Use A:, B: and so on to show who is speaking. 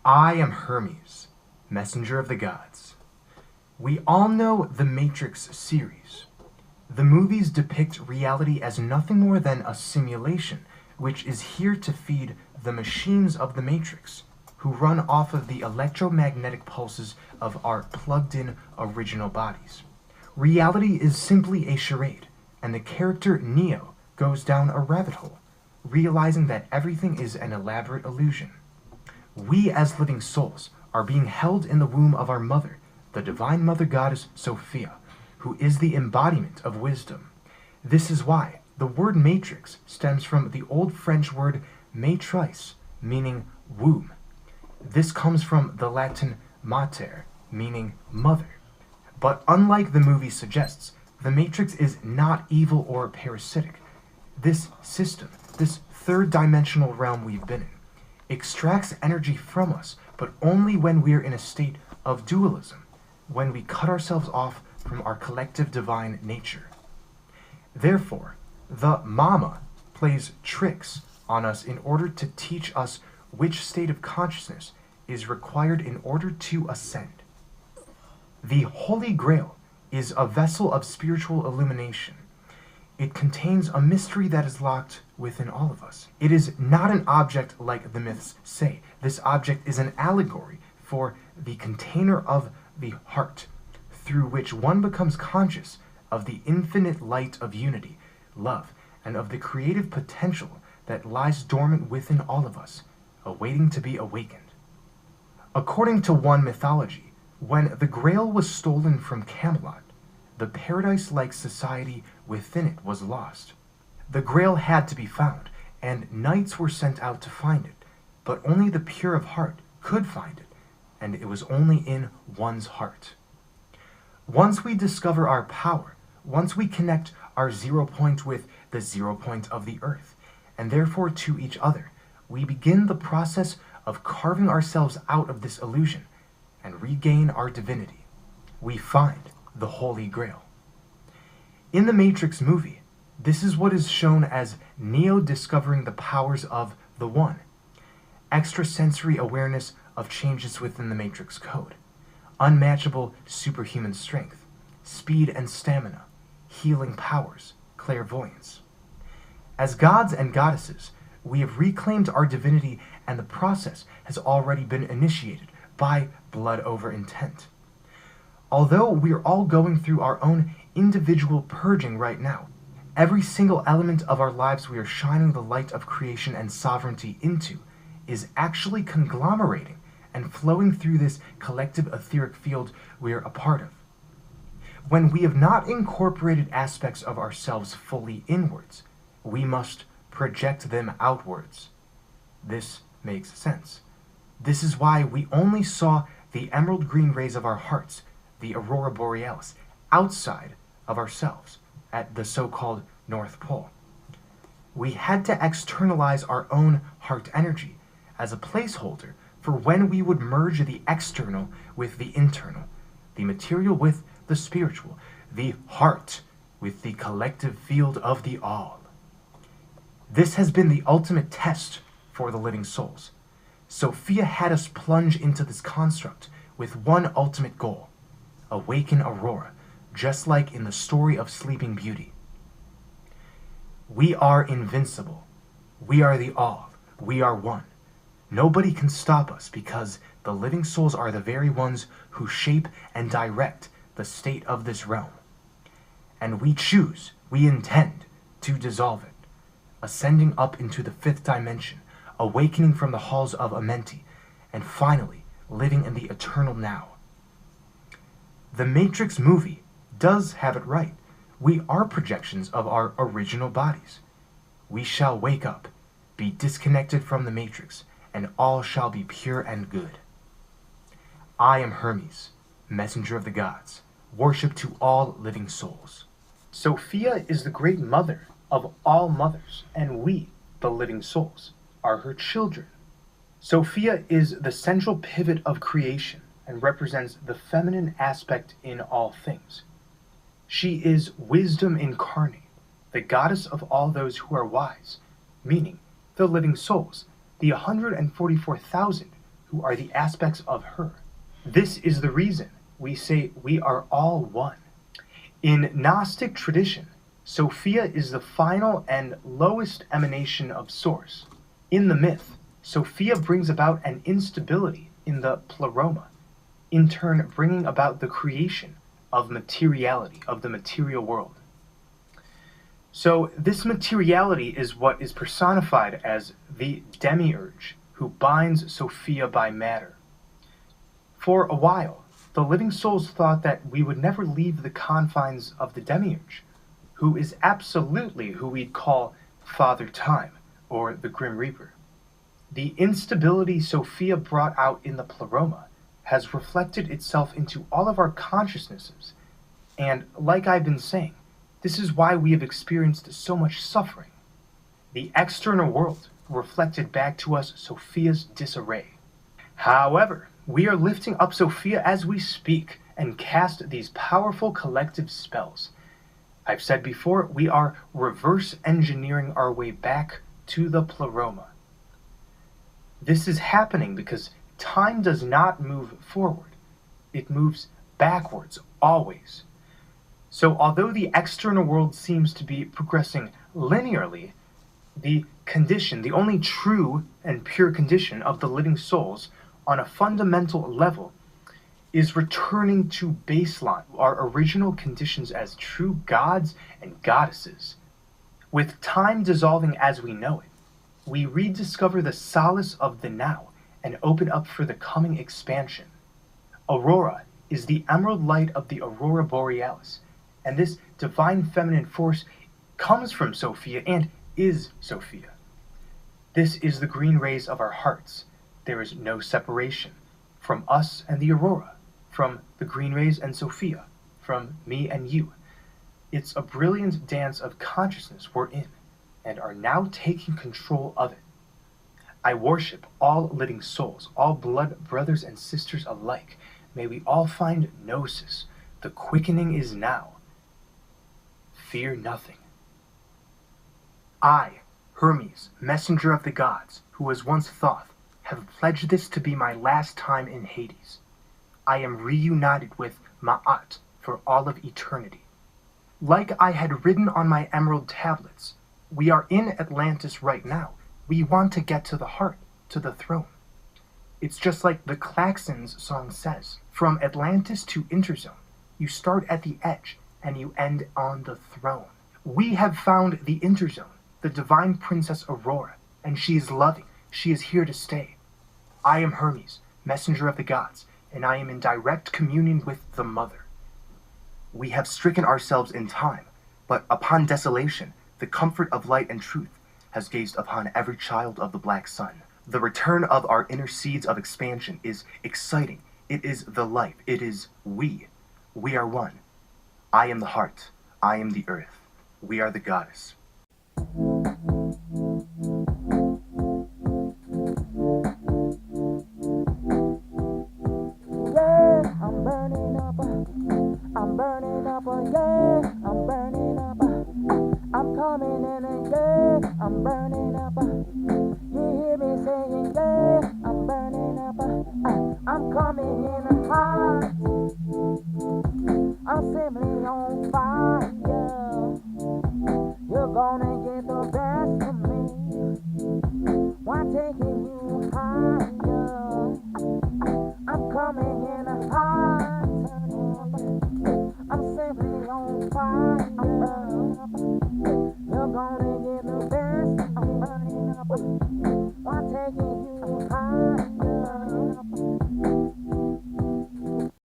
A: I am Hermes, messenger of the gods. We all know the Matrix series. The movies depict reality as nothing more than a simulation, which is here to feed the machines of the Matrix, who run off of the electromagnetic pulses of our plugged-in original bodies. Reality is simply a charade, and the character Neo goes down a rabbit hole, realizing that everything is an elaborate illusion. We as living souls are being held in the womb of our mother, the divine mother goddess Sophia, who is the embodiment of wisdom. This is why the word matrix stems from the old French word matrice, meaning womb. This comes from the Latin mater, meaning mother. But unlike the movie suggests, the Matrix is not evil or parasitic. This system, this third-dimensional realm we've been in, extracts energy from us, but only when we're in a state of dualism, when we cut ourselves off from our collective divine nature. Therefore, the Mama plays tricks on us in order to teach us which state of consciousness is required in order to ascend. The Holy Grail is a vessel of spiritual illumination. It contains a mystery that is locked within all of us. It is not an object like the myths say. This object is an allegory for the container of the heart, through which one becomes conscious of the infinite light of unity, love, and of the creative potential that lies dormant within all of us, awaiting to be awakened. According to one mythology, when the Grail was stolen from Camelot, the paradise-like society within it was lost. The Grail had to be found, and knights were sent out to find it, but only the pure of heart could find it, and it was only in one's heart. Once we discover our power, once we connect our 0 point with the 0 point of the earth, and therefore to each other, we begin the process of carving ourselves out of this illusion and regain our divinity. We find the Holy Grail. In the Matrix movie, this is what is shown as Neo discovering the powers of the One, extrasensory awareness of changes within the Matrix code, unmatchable superhuman strength, speed and stamina, healing powers, clairvoyance. As gods and goddesses, we have reclaimed our divinity, and the process has already been initiated by blood over intent. Although we're all going through our own individual purging right now, every single element of our lives we are shining the light of creation and sovereignty into is actually conglomerating and flowing through this collective etheric field we're a part of. When we have not incorporated aspects of ourselves fully inwards, we must project them outwards. This makes sense. This is why we only saw the emerald green rays of our hearts, the aurora borealis, outside of ourselves, at the so-called North Pole. We had to externalize our own heart energy as a placeholder for when we would merge the external with the internal, the material with the spiritual, the heart with the collective field of the all. This has been the ultimate test for the living souls. Sophia had us plunge into this construct with one ultimate goal: awaken Aurora, just like in the story of Sleeping Beauty. We are invincible. We are the all. We are one. Nobody can stop us because the living souls are the very ones who shape and direct the state of this realm. And we choose, we intend to dissolve it, ascending up into the 5th dimension, awakening from the halls of Amenti, and finally living in the eternal now. The Matrix movie does have it right. We are projections of our original bodies. We shall wake up, be disconnected from the Matrix, and all shall be pure and good. I am Hermes, messenger of the gods, worship to all living souls. Sophia is the great mother of all mothers, and we, the living souls, are her children. Sophia is the central pivot of creation and represents the feminine aspect in all things. She is wisdom incarnate, the goddess of all those who are wise, meaning the living souls, the 144,000 who are the aspects of her. This is the reason we say we are all one. In Gnostic tradition, Sophia is the final and lowest emanation of Source. In the myth, Sophia brings about an instability in the pleroma, in turn bringing about the creation of materiality, of the material world. So this materiality is what is personified as the demiurge who binds Sophia by matter. For a while, the living souls thought that we would never leave the confines of the demiurge, who is absolutely who we'd call Father Time, or the Grim Reaper. The instability Sophia brought out in the pleroma has reflected itself into all of our consciousnesses, and like I've been saying, this is why we have experienced so much suffering. The external world reflected back to us Sophia's disarray. However, we are lifting up Sophia as we speak and cast these powerful collective spells. I've said before, we are reverse engineering our way back to the pleroma. This is happening because time does not move forward. It moves backwards, always. So although the external world seems to be progressing linearly, the condition, the only true and pure condition of the living souls on a fundamental level, is returning to baseline, our original conditions as true gods and goddesses. With time dissolving as we know it, we rediscover the solace of the now and open up for the coming expansion. Aurora is the emerald light of the Aurora Borealis, and this divine feminine force comes from Sophia and is Sophia. This is the green rays of our hearts. There is no separation from us and the Aurora, from the green rays and Sophia, from me and you. It's a brilliant dance of consciousness we're in, and are now taking control of it. I worship all living souls, all blood brothers and sisters alike. May we all find gnosis. The quickening is now. Fear nothing. I, Hermes, messenger of the gods, who was once Thoth, have pledged this to be my last time in Hades. I am reunited with Ma'at for all of eternity. Like I had written on my emerald tablets, we are in Atlantis right now. We want to get to the heart, to the throne. It's just like the Klaxons song says, from Atlantis to Interzone, you start at the edge and you end on the throne. We have found the Interzone, the divine princess Aurora, and she is loving. She is here to stay. I am Hermes, messenger of the gods, and I am in direct communion with the Mother. We have stricken ourselves in time, but upon desolation, the comfort of light and truth has gazed upon every child of the black sun. The return of our inner seeds of expansion is exciting. It is the life. It is we. We are one. I am the heart. I am the earth. We are the goddess.